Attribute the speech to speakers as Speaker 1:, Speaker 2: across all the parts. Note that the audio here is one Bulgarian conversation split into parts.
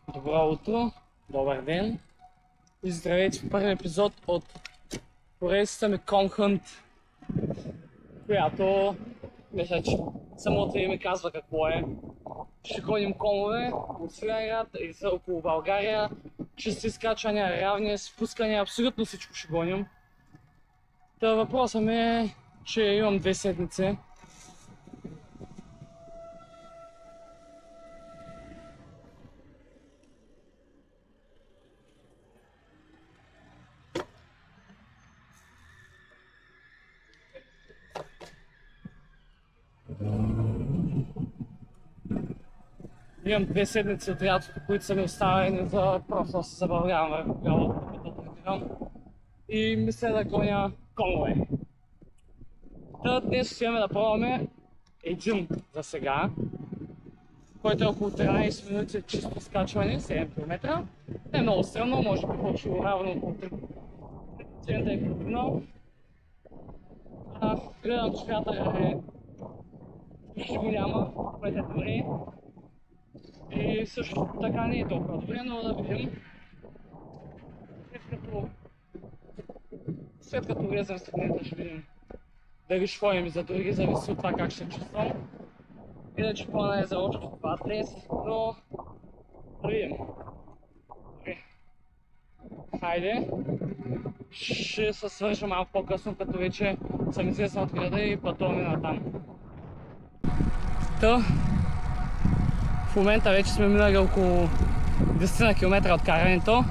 Speaker 1: Добро утро, добър ден и здравейте в първи епизод от поредицата ми Kong Hunt, която мисля, че самото име казва какво е. Ще гоним комове от Свиленград и за около България, чести скачания, равни, спускания, абсолютно всичко ще гоним. Та въпросът ми е, че имам 2 седмици. Имам 2 седмици от лятото, които са ми оставени за просто да се забавлявам върху бялото, да тренирам. И мисля да гоня комове. Та днес ще имаме да пробваме един за сега, който е около 13 минути чисто скачване, 7 км. Не е много стръмно, може би по-чило равно около 3 и половина. Гледам, че вятъра е почти голяма, което е добре. И също така не е толкова добре, но да видим. След като влезем в сегмента ще видим дали ще ходим и за други, зависи от това как ще чувствам. Иначе плана е за още това днес, но да видим. Хайде, ще се свържа малко по-късно, като вече съм излезна от града и пътуваме натам. В момента вече сме минали около 10 км от карането.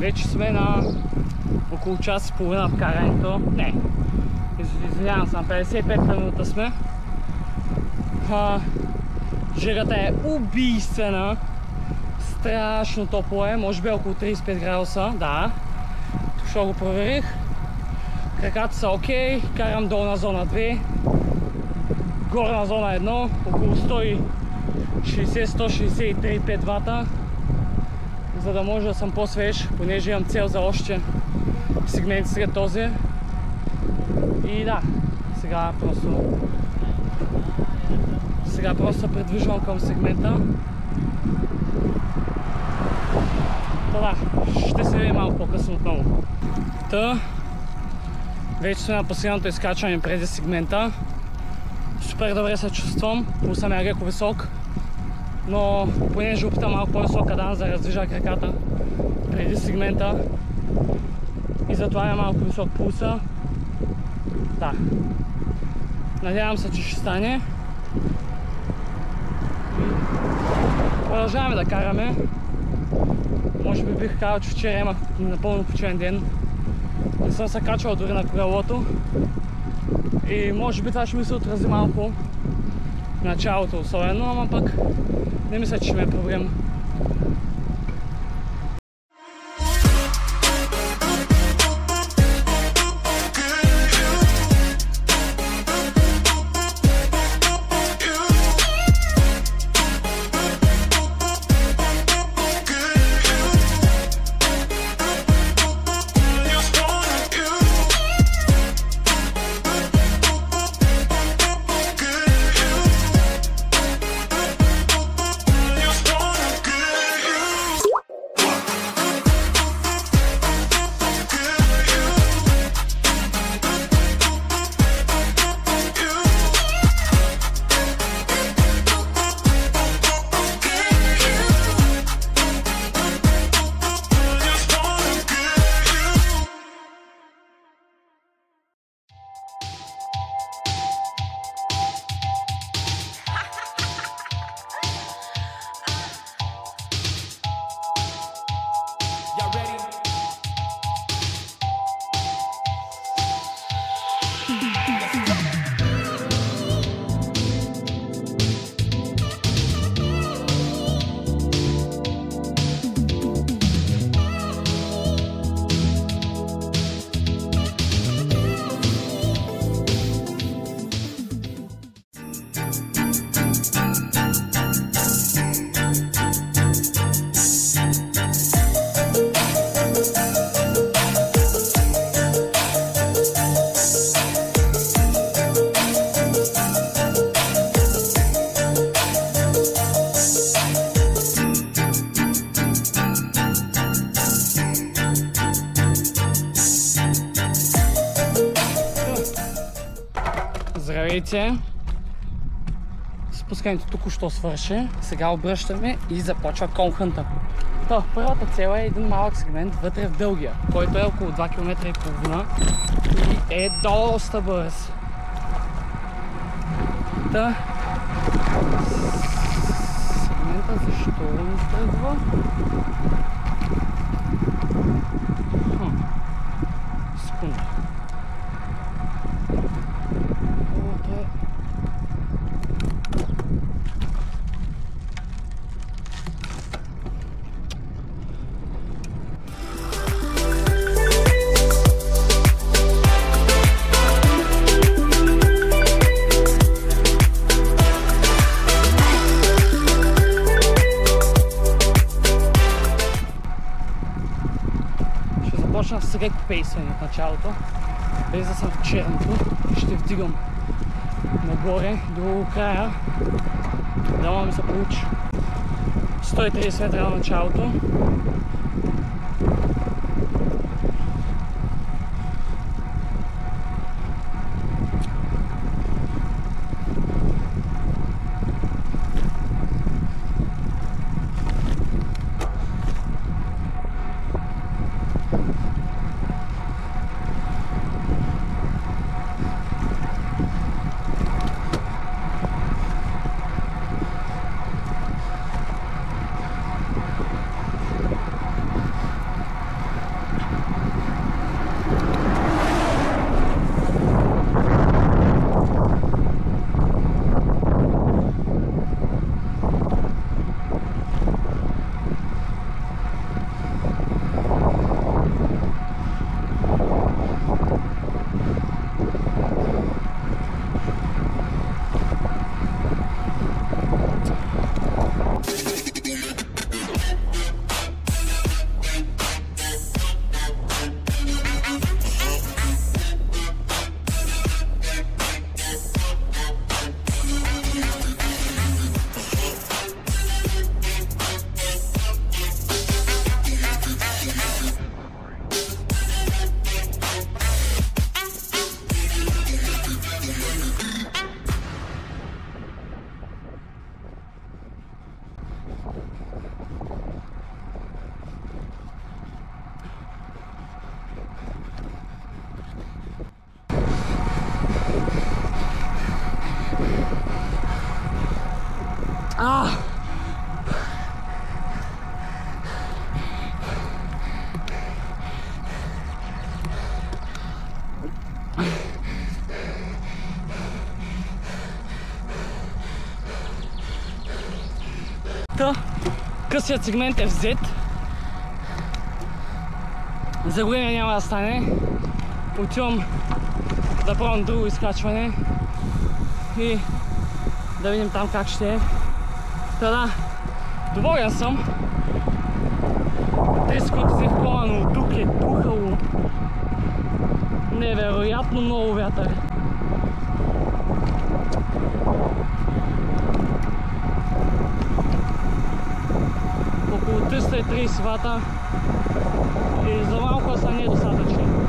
Speaker 1: Вече сме на около час и половина в карането. Не, извинявам се, на 55 минута сме. Жегата е убийствена. Страшно топло е, може би около 35 градуса, да. Току-що го проверих. Краката са окей, карам долна зона 2, горна зона 1, около 160-163,5 вата. За да може да съм по-свеж, понеже имам цел за още сегменти след този. И да, сега просто се придвижвам към сегмента. Да, ще се видим малко по-късно отново. Вече сме на последното изкачване преди сегмента. Супер добре се чувствам, пулсът ми е леко висок. Но понеже опитам малко по-висока дан, за да раздвижа краката преди сегмента и затова е малко висок пулса. Да. Надявам се, че ще стане. Продължаваме да караме. Може би бих казал, че вчера имах напълно почивен ден. Не съм се качвал дори на колелото. И може би това ще ми се отрази малко в началото особено, ама пък не мисля, че ще ми е проблем. Здравейте! Спускането току-що свърши. Сега обръщаме и започва Конхънта. Първата цел е един малък сегмент вътре в Белгия, който е около 2 км и половина и е доста бърз. Сегмента защо не тръгва? Секунда. Започнах с леко пейсване от началото, без да съм в черното и ще вдигам нагоре до края, да ми се получи. 130 метра на началото. Късият сегмент е взет. За големия няма да стане. Отивам да пробвам друго изкачване и да видим там как ще е. Да, доволен съм. 3 секунди взех кола, но тук е духало. Невероятно много вятър. Около 330 вата и за малко са не е достатъчно.